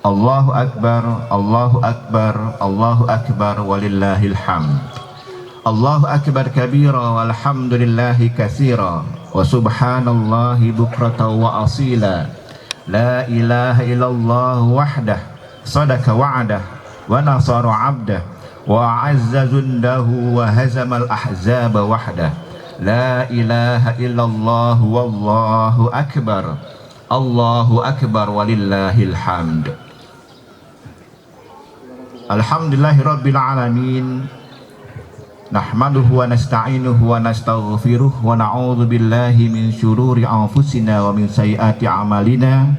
Allahu Akbar, Allahu Akbar, Allahu Akbar, walillahil hamd. Allahu Akbar kabira walhamdulillahi katsira wa subhanallahi bukratan wa asila. La ilaha illallah wahdah sadaka wa'dah wa nasara 'abdah wa a'azza jundahu wa hazamal ahzaba wahdah. La ilaha illallah wallahu akbar. Allahu akbar walillahil hamd. Alhamdulillahi rabbil alamin. Nahmaduhu wa nasta'inuhu wa nastaghfiruh wa na'udzu billahi min syururi anfusina wa min sayyiati a'malina.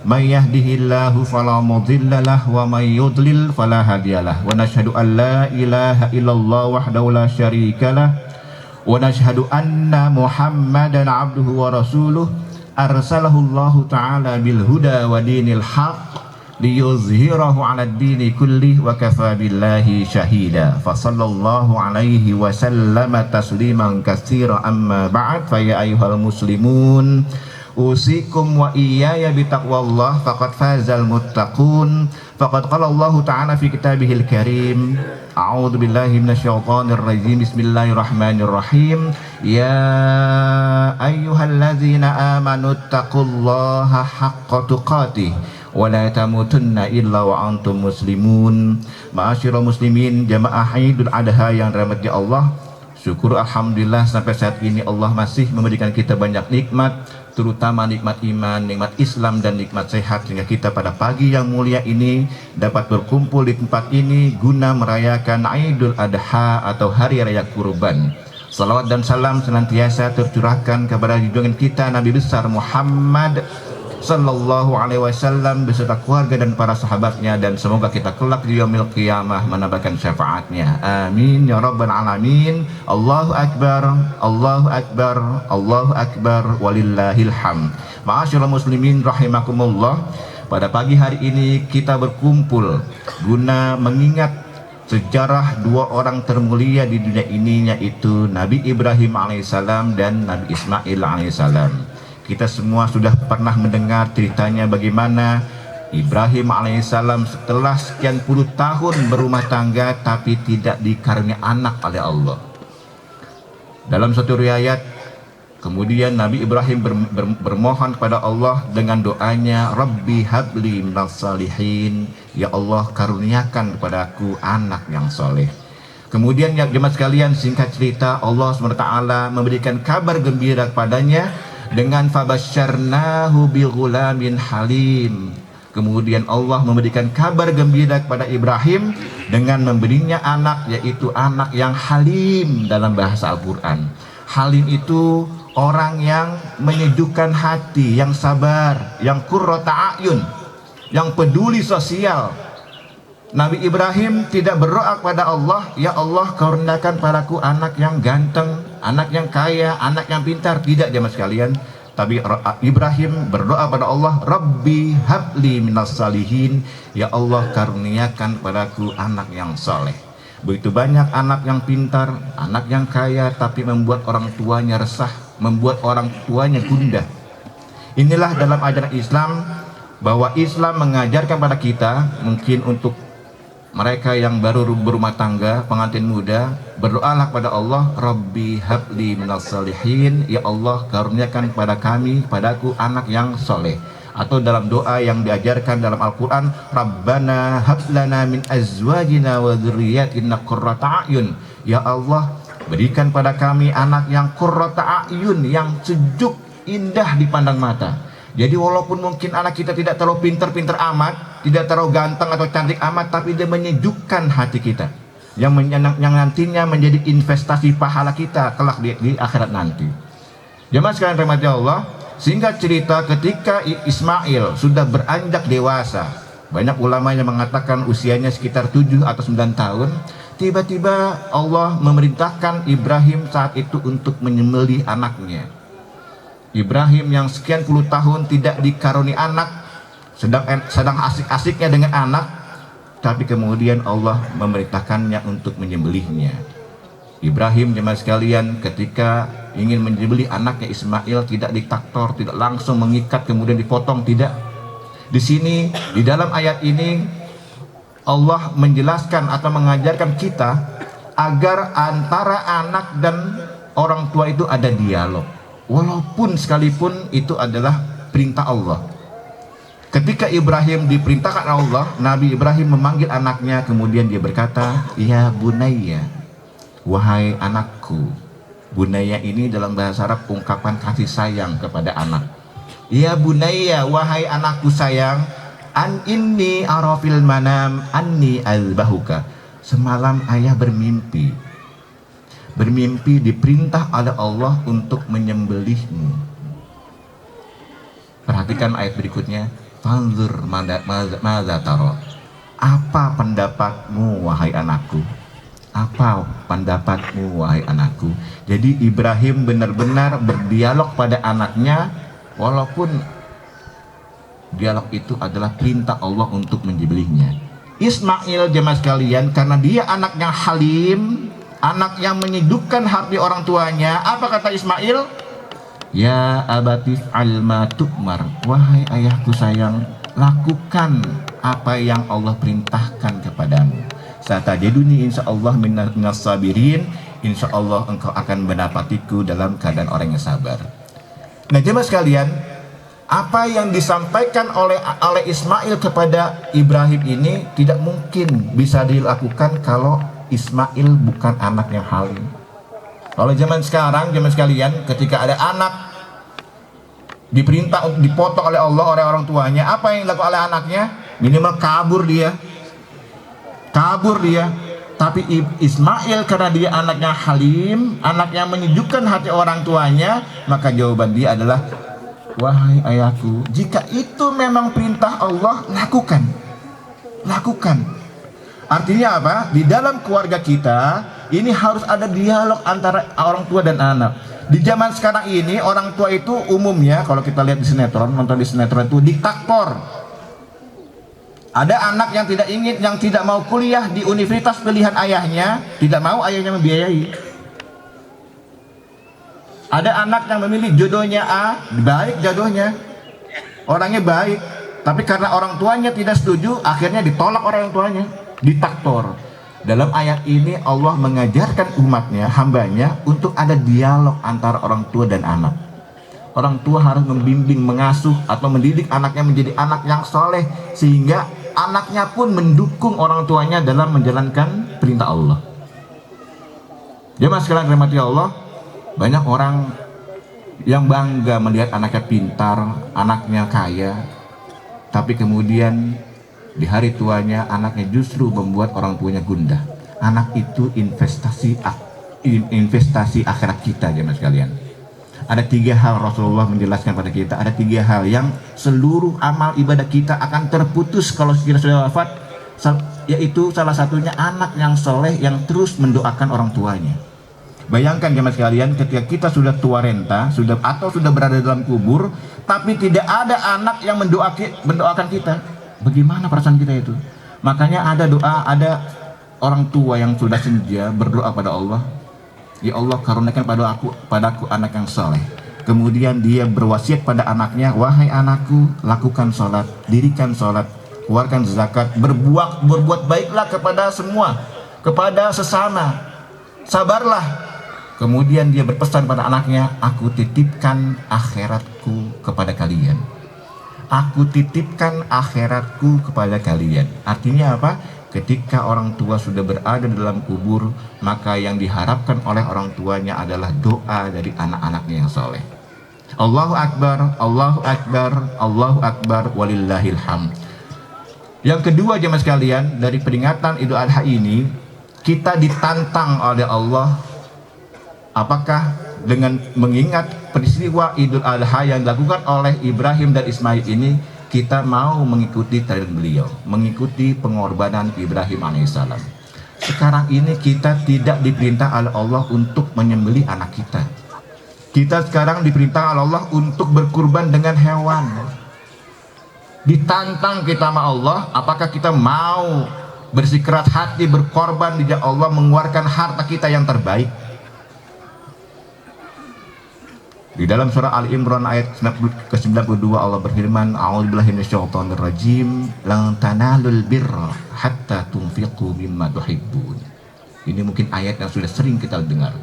May yahdihillahu fala mudilla lahu wa may yudlil fala hadiyalah. Wa nashhadu an la ilaha illallah wahdahu la syarika lah wa nashhadu anna Muhammadan 'abduhu wa rasuluh arsalahu Allahu ta'ala bil huda wa dinil haqq liyuzhirahu 'ala ad-dini kulli wa kafa billahi syahida. Fa sallallahu alaihi wa sallama tasliman katsira, amma ba'd. Fa ya ayyuhal muslimun usikum wa iyaya bitaqwallah faqad fazal muttaqun. Faqad qala Allah ta'ala fi kitabihil karim, a'udzu billahi minasyaitonir rajim, bismillahirrahmanirrahim. Ya ayyuhalladzina amanu taqullaha haqqa tuqatih wa la tamutunna illa wa antum muslimun. Ma'asyiral muslimin, jamaah Idul Adha yang dirahmati Allah, syukur alhamdulillah sampai saat ini Allah masih memberikan kita banyak nikmat, terutama nikmat iman, nikmat Islam, dan nikmat sehat, sehingga kita pada pagi yang mulia ini dapat berkumpul di tempat ini guna merayakan Idul Adha atau Hari Raya Kurban. Salawat dan salam senantiasa tercurahkan kepada junjungan kita Nabi besar Muhammad sallallahu alaihi wasallam beserta keluarga dan para sahabatnya, dan semoga kita kelak di yaumil qiyamah mendapatkan syafaatnya. Amin ya rabbal alamin. Allahu akbar, Allahu akbar, Allahu akbar, walillahil hamd. Ma'asyiral muslimin rahimakumullah, pada pagi hari ini kita berkumpul guna mengingat sejarah dua orang termulia di dunia ini, yaitu Nabi Ibrahim alaihissalam dan Nabi Ismail alaihissalam. Kita semua sudah pernah mendengar ceritanya bagaimana Ibrahim alaihissalam setelah sekian puluh tahun berumah tangga tapi tidak dikaruniai anak oleh Allah. Dalam satu riwayat, kemudian Nabi Ibrahim bermohon kepada Allah dengan doanya, Rabbi habli minas salihin, ya Allah karuniakan kepadaku anak yang soleh. Kemudian ya jemaah sekalian, singkat cerita, Allah SWT memberikan kabar gembira kepadanya dengan fabasyarnahu bighulamin halim. Kemudian Allah memberikan kabar gembira kepada Ibrahim dengan memberinya anak, yaitu anak yang halim dalam bahasa Al-Quran. Halim itu orang yang menyejukkan hati, yang sabar, yang qurrata a'yun, yang peduli sosial. Nabi Ibrahim tidak berdoa kepada Allah, ya Allah karuniakan padaku anak yang ganteng, anak yang kaya, anak yang pintar. Tidak, jemaah sekalian. Tapi Ibrahim berdoa pada Allah, Rabbi habli minas salihin, ya Allah karuniakan padaku anak yang soleh. Begitu banyak anak yang pintar, anak yang kaya, tapi membuat orang tuanya resah, membuat orang tuanya gundah. Inilah dalam ajaran Islam, bahwa Islam mengajarkan pada kita, mungkin untuk mereka yang baru berumah tangga, pengantin muda, berdoalah kepada Allah, Rabbi habli minas salihin, ya Allah karuniakan pada kami, padaku anak yang soleh. Atau dalam doa yang diajarkan dalam Al-Quran, Rabbana hablana min azwajina wa dzurriyyatina qurrata a'yun, ya Allah berikan pada kami anak yang qurrata a'yun, yang sejuk, indah dipandang mata. Jadi walaupun mungkin anak kita tidak terlalu pintar-pintar amat, tidak terlalu ganteng atau cantik amat, tapi dia menyejukkan hati kita, yang nantinya menjadi investasi pahala kita kelak di akhirat nanti. Jemaah sekalian rahmati Allah, singkat cerita, ketika Ismail sudah beranjak dewasa, banyak ulama yang mengatakan usianya sekitar 7 atau 9 tahun, tiba-tiba Allah memerintahkan Ibrahim saat itu untuk menyembelih anaknya. Ibrahim yang sekian puluh tahun tidak dikaruniai anak, sedang asik-asiknya dengan anak, tapi kemudian Allah memerintahkannya untuk menyembelihnya. Ibrahim, jemaah sekalian, ketika ingin menyembelih anaknya Ismail, tidak ditaktor, tidak langsung mengikat kemudian dipotong, tidak. Di sini, di dalam ayat ini Allah menjelaskan atau mengajarkan kita agar antara anak dan orang tua itu ada dialog, walaupun sekalipun itu adalah perintah Allah. Ketika Ibrahim diperintahkan Allah, Nabi Ibrahim memanggil anaknya, kemudian dia berkata, "Ya bunayya," wahai anakku. Bunayya ini dalam bahasa Arab ungkapan kasih sayang kepada anak. "Ya bunayya," wahai anakku sayang, "an inni arafil manam anni albahuka." Semalam ayah bermimpi diperintah oleh Allah untuk menyembelihmu. Perhatikan ayat berikutnya, "Fanzur madza tara." Apa pendapatmu wahai anakku? Apa pendapatmu wahai anakku? Jadi Ibrahim benar-benar berdialog pada anaknya, walaupun dialog itu adalah perintah Allah untuk menyembelihnya. Ismail, jemaah sekalian, karena dia anak yang halim, anak yang menyejukkan hati orang tuanya, apa kata Ismail? "Ya abatif alma tu'mar," wahai ayahku sayang, lakukan apa yang Allah perintahkan kepadamu. Satajiduni insyaallah minas sabirin, insyaallah engkau akan mendapatiku dalam keadaan orang yang sabar. Nah jemaah sekalian, apa yang disampaikan oleh Ismail kepada Ibrahim ini tidak mungkin bisa dilakukan kalau Ismail bukan anak yang halim. Kalau zaman sekarang, jemaah sekalian, ketika ada anak diperintah untuk dipotong oleh Allah oleh orang tuanya, apa yang dilakukan oleh anaknya? Minimal kabur dia. Tapi Ismail karena dia anak yang halim, anak yang menyejukkan hati orang tuanya, maka jawaban dia adalah, "Wahai ayahku, jika itu memang perintah Allah, lakukan." Artinya apa? Di dalam keluarga kita ini harus ada dialog antara orang tua dan anak. Di zaman sekarang ini orang tua itu umumnya, kalau kita lihat di sinetron, nonton di sinetron itu diktator. Ada anak yang tidak mau kuliah di universitas pilihan ayahnya, tidak mau ayahnya membiayai. Ada anak yang memilih jodohnya A, baik jodohnya, orangnya baik, tapi karena orang tuanya tidak setuju, akhirnya ditolak orang tuanya, diktator. Dalam ayat ini Allah mengajarkan umatnya, hambanya, untuk ada dialog antara orang tua dan anak. Orang tua harus membimbing, mengasuh, atau mendidik anaknya menjadi anak yang soleh, sehingga anaknya pun mendukung orang tuanya dalam menjalankan perintah Allah. Jemaah sekalian rahmati Allah, banyak orang yang bangga melihat anaknya pintar, anaknya kaya, tapi kemudian di hari tuanya anaknya justru membuat orang tuanya gundah. Anak itu investasi akhirat kita, jemaah sekalian. Ada 3 hal Rasulullah menjelaskan pada kita, ada 3 hal yang seluruh amal ibadah kita akan terputus kalau sekiranya sudah wafat, yaitu salah satunya anak yang soleh yang terus mendoakan orang tuanya. Bayangkan jemaah sekalian, ketika kita sudah tua renta, sudah berada dalam kubur, tapi tidak ada anak yang mendoakan kita, bagaimana perasaan kita itu? Makanya ada doa, ada orang tua yang sudah senja berdoa pada Allah, "Ya Allah, karuniakan padaku anak yang soleh." Kemudian dia berwasiat pada anaknya, "Wahai anakku, lakukan sholat, dirikan sholat, keluarkan zakat, berbuat baiklah kepada semua, kepada sesama, sabarlah." Kemudian dia berpesan pada anaknya, "Aku titipkan akhiratku kepada kalian." Aku titipkan akhiratku kepada kalian. Artinya apa? Ketika orang tua sudah berada dalam kubur, maka yang diharapkan oleh orang tuanya adalah doa dari anak-anaknya yang soleh. Allahu Akbar, Allahu Akbar, Allahu Akbar, walillahil hamd. Yang kedua jemaah sekalian, dari peringatan Idul Adha ini, kita ditantang oleh Allah, apakah dengan mengingat peristiwa Idul Adha yang dilakukan oleh Ibrahim dan Ismail ini, kita mau mengikuti teladan beliau, mengikuti pengorbanan Ibrahim alaihissalam. Sekarang ini kita tidak diperintah oleh Allah untuk menyembelih anak kita. Kita sekarang diperintah oleh Allah untuk berkurban dengan hewan. Ditantang kita sama Allah, apakah kita mau bersikeras hati berkorban di jalan Allah, mengeluarkan harta kita yang terbaik. Di dalam surah Ali Imran ayat ke-92 Allah berfirman, A'udzubillahi minasyaitonirrajim, lan tanalul birra hatta tunfiqu mimma tuhibbun. Ini mungkin ayat yang sudah sering kita dengar.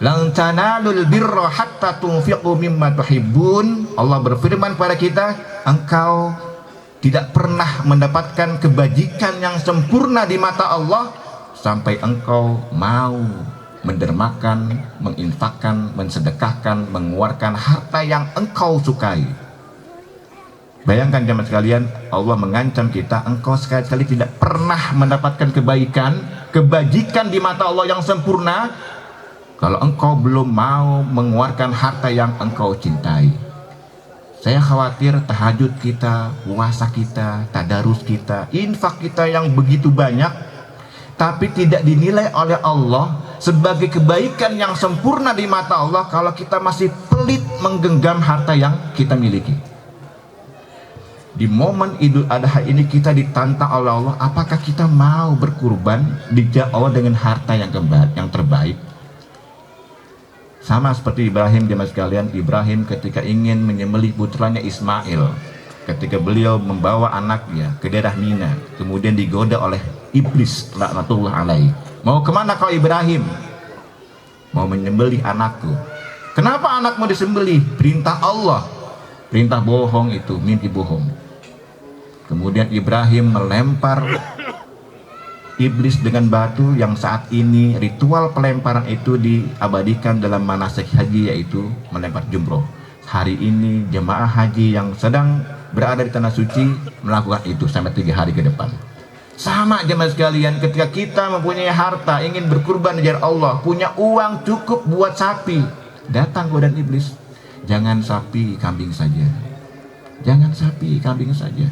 Lan tanalul birra hatta tunfiqu mimma tuhibbun. Allah berfirman pada kita, engkau tidak pernah mendapatkan kebajikan yang sempurna di mata Allah sampai engkau mau mendermakan, menginfakkan, mensedekahkan, mengeluarkan harta yang engkau sukai. Bayangkan jemaah sekalian, Allah mengancam kita, engkau sekali-kali tidak pernah mendapatkan kebajikan di mata Allah yang sempurna kalau engkau belum mau mengeluarkan harta yang engkau cintai. Saya khawatir tahajud kita, puasa kita, tadarus kita, infak kita yang begitu banyak, tapi tidak dinilai oleh Allah sebagai kebaikan yang sempurna di mata Allah kalau kita masih pelit menggenggam harta yang kita miliki. Di momen Idul Adha ini kita ditantang oleh Allah, apakah kita mau berkurban di jalan Allah dengan harta yang terbaik? Sama seperti Ibrahim jemaah sekalian, Ibrahim ketika ingin menyembelih putranya Ismail, ketika beliau membawa anaknya ke daerah Mina, kemudian digoda oleh iblis laknatullah alaih. Mau kemana kau Ibrahim? Mau menyembelih anakku. Kenapa anakmu disembelih? Perintah Allah. Perintah bohong itu, mimpi bohong. Kemudian Ibrahim melempar iblis dengan batu, yang saat ini ritual pelemparan itu diabadikan dalam manasik haji, yaitu melempar jumroh. Hari ini jemaah haji yang sedang berada di tanah suci melakukan itu sampai 3 hari ke depan. Sama jemaah sekalian, ketika kita mempunyai harta, ingin berkurban di jalan Allah, punya uang cukup buat sapi, datang godaan iblis. Jangan sapi, kambing saja. Jangan sapi, kambing saja.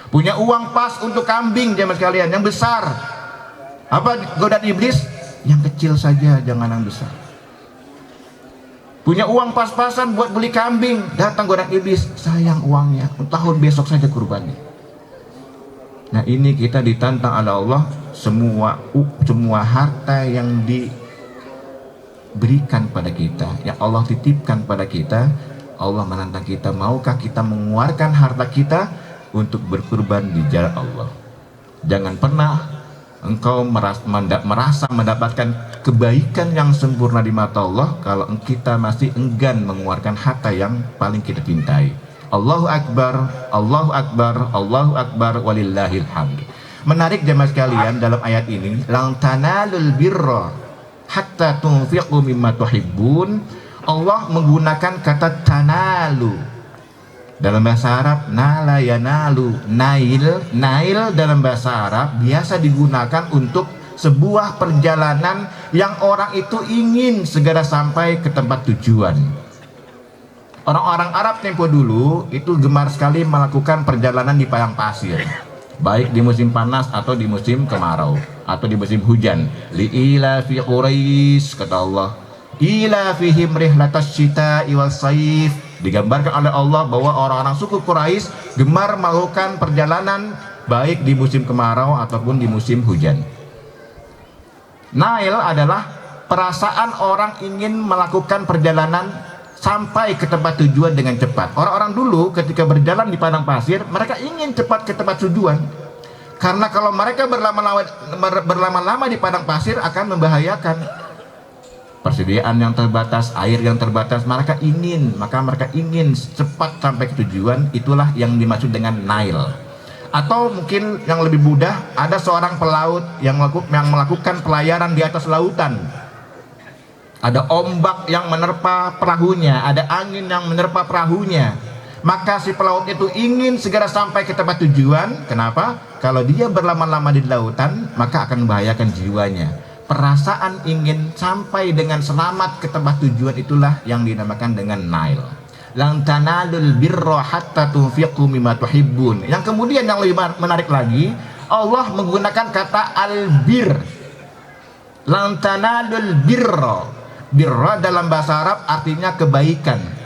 Punya uang pas untuk kambing jemaah sekalian, yang besar. Apa godaan iblis? Yang kecil saja, jangan yang besar. Punya uang pas-pasan buat beli kambing, datang godaan iblis. Sayang uangnya, tahun besok saja kurbannya. Nah, ini kita ditantang oleh Allah, semua harta yang diberikan pada kita, yang Allah titipkan pada kita, Allah menantang kita, maukah kita mengeluarkan harta kita untuk berkurban di jalan Allah? Jangan pernah engkau merasa mendapatkan kebaikan yang sempurna di mata Allah kalau kita masih enggan mengeluarkan harta yang paling kita cintai. Allahu Akbar, Allahu Akbar, Allahu Akbar, walillahil hamd. Menarik jemaah sekalian, dalam ayat ini, lan tanalul birra hatta tunfiqu mimma tuhibbun, Allah menggunakan kata tanalu. Dalam bahasa Arab, nala yanalu, nail dalam bahasa Arab biasa digunakan untuk sebuah perjalanan yang orang itu ingin segera sampai ke tempat tujuan. Orang-orang Arab tempo dulu itu gemar sekali melakukan perjalanan di padang pasir, baik di musim panas atau di musim kemarau atau di musim hujan. Li'ila fi Quraisy, kata Allah, ila fihim rihlatas syita'i was saif. Digambarkan oleh Allah bahwa orang-orang suku Quraisy gemar melakukan perjalanan baik di musim kemarau ataupun di musim hujan. Nail adalah perasaan orang ingin melakukan perjalanan sampai ke tempat tujuan dengan cepat. Orang-orang dulu ketika berjalan di padang pasir, mereka ingin cepat ke tempat tujuan. Karena kalau mereka berlama-lama di padang pasir akan membahayakan. Persediaan yang terbatas, air yang terbatas, maka mereka ingin cepat sampai ke tujuan. Itulah yang dimaksud dengan Nile. Atau mungkin yang lebih mudah, ada seorang pelaut yang melakukan pelayaran di atas lautan. Ada ombak yang menerpa perahunya, ada angin yang menerpa perahunya. Maka si pelaut itu ingin segera sampai ke tempat tujuan. Kenapa? Kalau dia berlama-lama di lautan, maka akan membahayakan jiwanya. Perasaan ingin sampai dengan selamat ke tempat tujuan itulah yang dinamakan dengan Nile. Lan tanalul birra hatta tunfiqu mimma tuhibbun. Yang kemudian yang lebih menarik lagi, Allah menggunakan kata albir. Lan tanalul birra. Birra dalam bahasa Arab artinya kebaikan.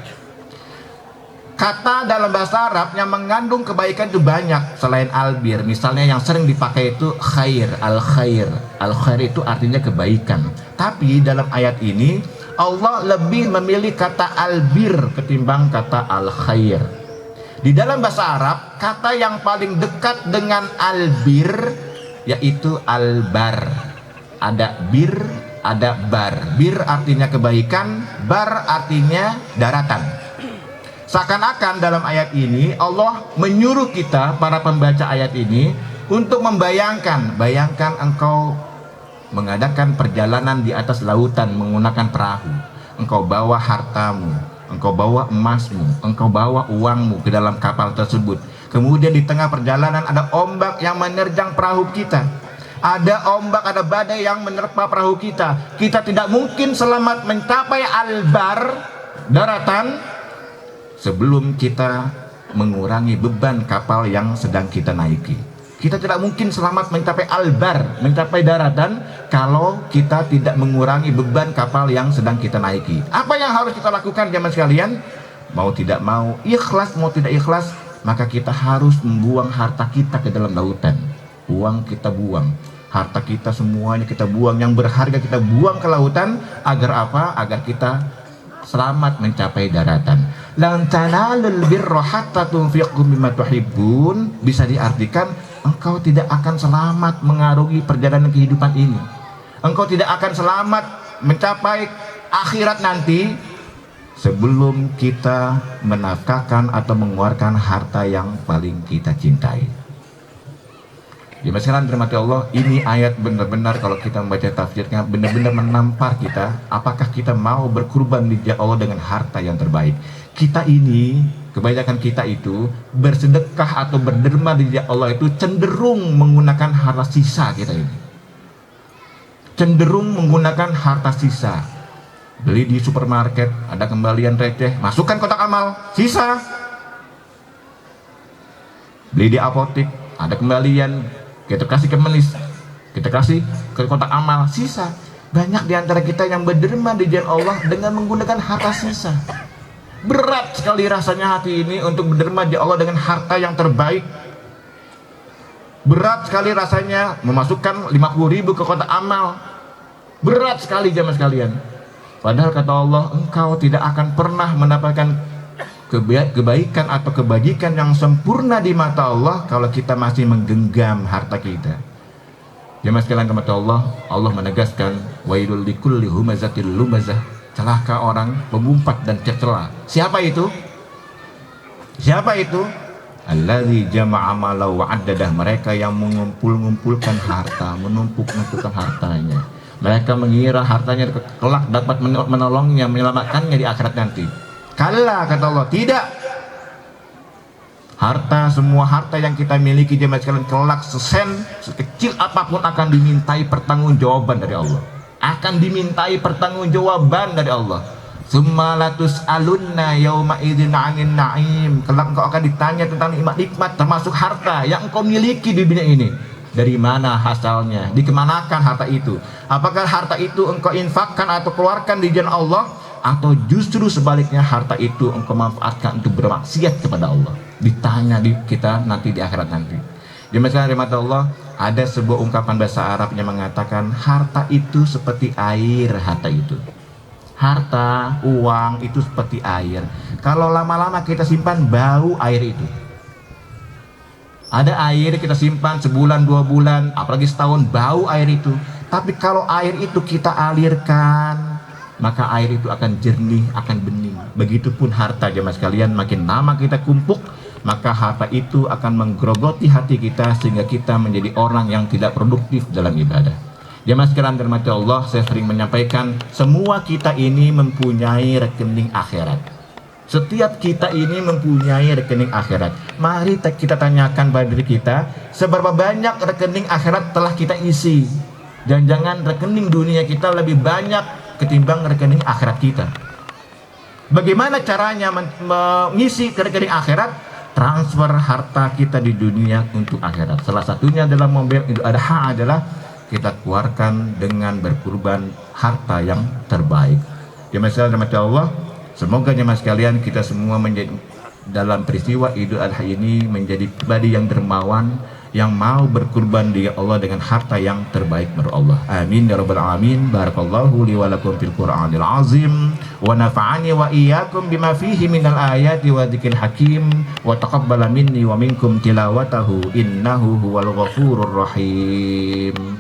Kata dalam bahasa Arab yang mengandung kebaikan itu banyak selain albir. Misalnya yang sering dipakai itu khair, al-khair. Al-khair itu artinya kebaikan. Tapi dalam ayat ini Allah lebih memilih kata albir ketimbang kata al-khair. Di dalam bahasa Arab, kata yang paling dekat dengan albir yaitu albar. Ada bir, ada bar. Bir artinya kebaikan, bar artinya daratan. Seakan-akan dalam ayat ini Allah menyuruh kita para pembaca ayat ini untuk membayangkan, bayangkan engkau mengadakan perjalanan di atas lautan menggunakan perahu. Engkau bawa hartamu, engkau bawa emasmu, engkau bawa uangmu ke dalam kapal tersebut. Kemudian di tengah perjalanan ada ombak yang menerjang perahu kita. Ada ombak, ada badai yang menerpa perahu kita. Kita tidak mungkin selamat mencapai albar, daratan, sebelum kita mengurangi beban kapal yang sedang kita naiki. Kita tidak mungkin selamat mencapai albar, mencapai daratan, kalau kita tidak mengurangi beban kapal yang sedang kita naiki. Apa yang harus kita lakukan jemaah sekalian? Mau tidak mau, ikhlas mau tidak ikhlas, maka kita harus membuang harta kita ke dalam lautan. Uang kita buang, harta kita semuanya kita buang, yang berharga kita buang ke lautan. Agar apa? Agar kita selamat mencapai daratan. Lan tanalul birra hatta tunfiqu mimma tuhibbun, bisa diartikan engkau tidak akan selamat mengarungi perjalanan kehidupan ini. Engkau tidak akan selamat mencapai akhirat nanti sebelum kita menafkahkan atau mengeluarkan harta yang paling kita cintai. Ya masalah dirahmati Allah, ini ayat benar-benar kalau kita membaca tafsirnya benar-benar menampar kita. Apakah kita mau berkurban di jalan Allah dengan harta yang terbaik? Kita ini, kebanyakan kita itu bersedekah atau berderma di jalan Allah itu cenderung menggunakan harta sisa kita ini. Cenderung menggunakan harta sisa. Beli di supermarket, ada kembalian receh, masukkan kotak amal, sisa. Beli di apotek, ada kembalian, kita kasih ke menis, kita kasih ke kotak amal, sisa. Banyak di antara kita yang berderma di jalan Allah dengan menggunakan harta sisa. Berat sekali rasanya hati ini untuk berderma di Allah dengan harta yang terbaik. Berat sekali rasanya memasukkan 50.000 ke kotak amal. Berat sekali jemaah sekalian. Padahal kata Allah, engkau tidak akan pernah mendapatkan kebaikan atau kebajikan yang sempurna di mata Allah kalau kita masih menggenggam harta kita. Jemaah sekalian kata Allah, Allah menegaskan, wailul likulli humazatil lumazah, celaka orang pengumpat dan tercela. Siapa itu? Siapa itu? Allazi jama'a mala wa addadah, mereka yang mengumpulkan harta, menumpuk-numpukkan hartanya. Mereka mengira hartanya kelak dapat menolongnya, menyelamatkannya di akhirat nanti. Kalla, kata Allah, tidak. Harta, semua harta yang kita miliki jemaah sekalian, kelak sesen sekecil apapun akan dimintai pertanggungjawaban dari Allah. Akan dimintai pertanggungjawaban dari Allah. Summa latus'alunna yauma idzin 'anil na'im. Kelak engkau akan ditanya tentang nikmat-nikmat termasuk harta yang engkau miliki di dunia ini. Dari mana asalnya? Dikemanakan harta itu? Apakah harta itu engkau infakkan atau keluarkan di jalan Allah, atau justru sebaliknya harta itu engkau manfaatkan untuk bermaksiat kepada Allah? Ditanya di kita nanti di akhirat nanti. Di masalah rahmat Allah, ada sebuah ungkapan bahasa Arab yang mengatakan harta itu seperti air. Harta itu, harta, uang itu seperti air. Kalau lama-lama kita simpan, bau air itu. Ada air kita simpan sebulan, 2 bulan, apalagi setahun, bau air itu. Tapi kalau air itu kita alirkan, maka air itu akan jernih, akan bening. Begitupun harta jemaah sekalian, makin lama kita kumpuk, maka harta itu akan menggerogoti hati kita sehingga kita menjadi orang yang tidak produktif dalam ibadah. Jemaah sekalian dirahmati Allah, saya sering menyampaikan, semua kita ini mempunyai rekening akhirat. Setiap kita ini mempunyai rekening akhirat. Mari kita tanyakan pada diri kita, seberapa banyak rekening akhirat telah kita isi. Jangan-jangan rekening dunia kita lebih banyak ketimbang rekening akhirat kita. Bagaimana caranya mengisi ke rekening akhirat? Transfer harta kita di dunia untuk akhirat. Salah satunya dalam mobil Idul Adha adalah kita keluarkan dengan berkurban harta yang terbaik. Jemaah sekalian Allah, semoga jemaah sekalian kita semua menjadi dalam peristiwa Idul Adha ini menjadi pribadi yang dermawan, yang mau berkurban di Allah dengan harta yang terbaik menurut Allah. Amin ya rabbal alamin. Barakallahu li wa lakum fil Qur'anil azim wa nafa'ani wa iyyakum bima fihi minal ayati wa dzikril hakim wa taqabbala minni wa minkum tilawatahu innahu huwal ghafurur rahim.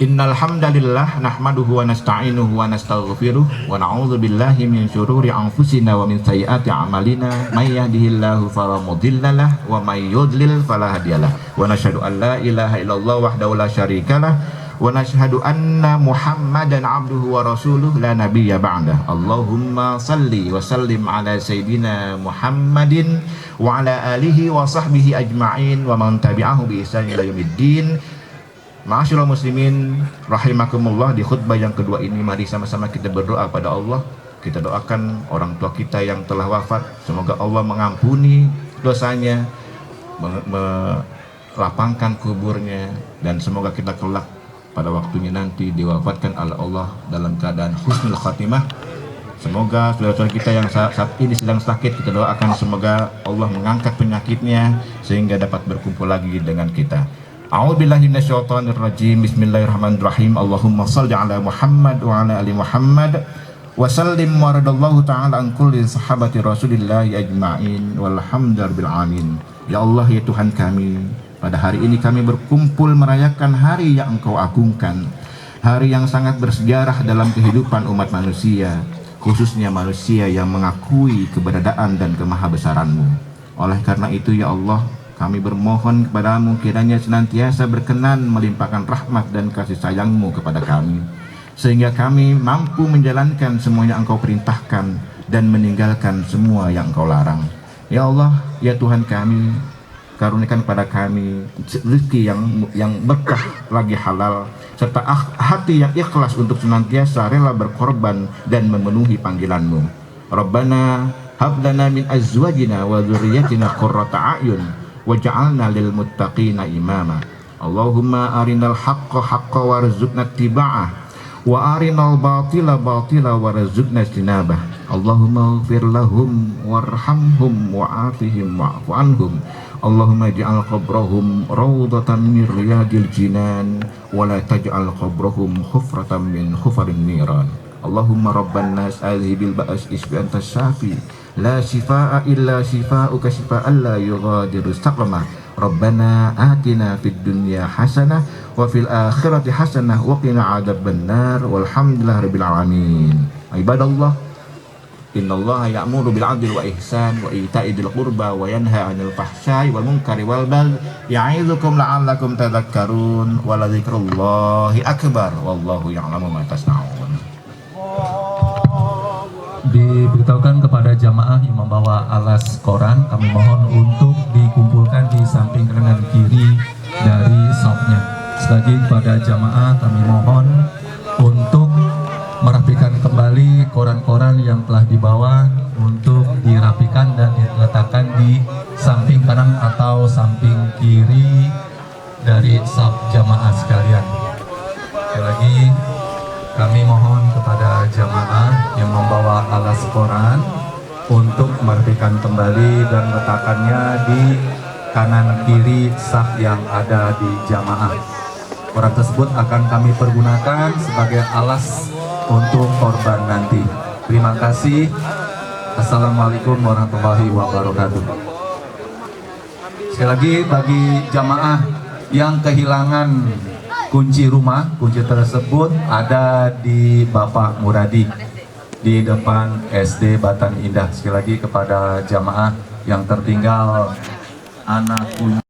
Innal hamdalillah nahmaduhu wa nasta'inuhu wa nastaghfiruh wa na'udzu billahi min syururi anfusina wa min sayyiati a'malina may yahdihillahu fala mudhillalah wa may yudlil fala hadiyalah wa nashhadu an la ilaha illallah wahdahu la syarikalah wa nashhadu anna Muhammadan abduhu wa rasuluh la nabiyya ba'dah. Allahumma salli wa sallim ala sayyidina Muhammadin wa ala alihi wa sahbihi ajma'in wa man tabi'ahu bi ihsan ila yaumiddin. Ma'asyiral muslimin rahimakumullah, di khutbah yang kedua ini mari sama-sama kita berdoa pada Allah. Kita doakan orang tua kita yang telah wafat, semoga Allah mengampuni dosanya, melapangkan kuburnya, dan semoga kita kelak pada waktunya nanti diwafatkan oleh Allah dalam keadaan husnul khatimah. Semoga saudara-saudara kita yang saat ini sedang sakit, kita doakan semoga Allah mengangkat penyakitnya sehingga dapat berkumpul lagi dengan kita. A'udzubillahi minasyaitonir rajim. Bismillahirrahmanirrahim. Allahumma shalli ala Muhammad wa ala ali Muhammad wa sallim wa radallahu ta'ala an kulli sahabati Rasulillah ajma'in walhamdulillahirabbil alamin. Ya Allah, ya Tuhan kami, pada hari ini kami berkumpul merayakan hari yang Engkau agungkan, hari yang sangat bersejarah dalam kehidupan umat manusia, khususnya manusia yang mengakui keberadaan dan kemahabesaran-Mu. Oleh karena itu ya Allah, kami bermohon kepadamu kiranya senantiasa berkenan melimpahkan rahmat dan kasih sayang-Mu kepada kami, sehingga kami mampu menjalankan semua yang Engkau perintahkan dan meninggalkan semua yang Engkau larang. Ya Allah, ya Tuhan kami, karuniakan kepada kami rezeki yang berkah lagi halal, serta hati yang ikhlas untuk senantiasa rela berkorban dan memenuhi panggilan-Mu. Rabbana hab lana min azwajina wa dzurriyyatina qurrata a'yun waj'alna lil muttaqina imama. Allahumma arinal haqqa haqqan warzuqna ittiba'ah wa arinal batila batila warzuqna ijtinabah. Allahumma ighfir lahum warhamhum wa'afihim wa'fu anhum. Allahumma ij'al qabrahum rawdatan min riyadil jinan wa la taj'al qabrahum hufratan min hufarin niran. Allahumma rabban nas azhibil ba'as isbi anta syafi la shifaa illa shifaa'uka shifaa'an la yughadiru saqama. Rabbana atina fid dunya hasanah wa fil akhirati hasanah wa qina adzabannar walhamdulillahirabbil alamin. Ibadallah, innallaha ya'muru bil 'adli wa ihsan wa ita'i dzil qurba wa yanha 'anil fahsya'i wal munkari wal baghi ya'idzukum la'allakum tadhakkarun wa la dzikrullahi akbar wallahu ya'lamu ma tasna'un. Diberitahukan kepada jamaah yang membawa alas koran, kami mohon untuk dikumpulkan di samping kanan kiri dari safnya. Sekali kepada jamaah kami mohon untuk merapikan kembali koran-koran yang telah dibawa untuk dirapikan dan diletakkan di samping kanan atau samping kiri dari saf jamaah sekalian. Sekali lagi kami mohon kepada jamaah yang membawa alas koran untuk merapikan kembali dan meletakkannya di kanan kiri saf yang ada di jamaah. Koran tersebut akan kami pergunakan sebagai alas untuk korban nanti. Terima kasih. Assalamualaikum warahmatullahi wabarakatuh. Sekali lagi bagi jamaah yang kehilangan kunci rumah, kunci tersebut ada di Bapak Muradi di depan SD Batan Indah. Sekali lagi kepada jamaah yang tertinggal anak kunci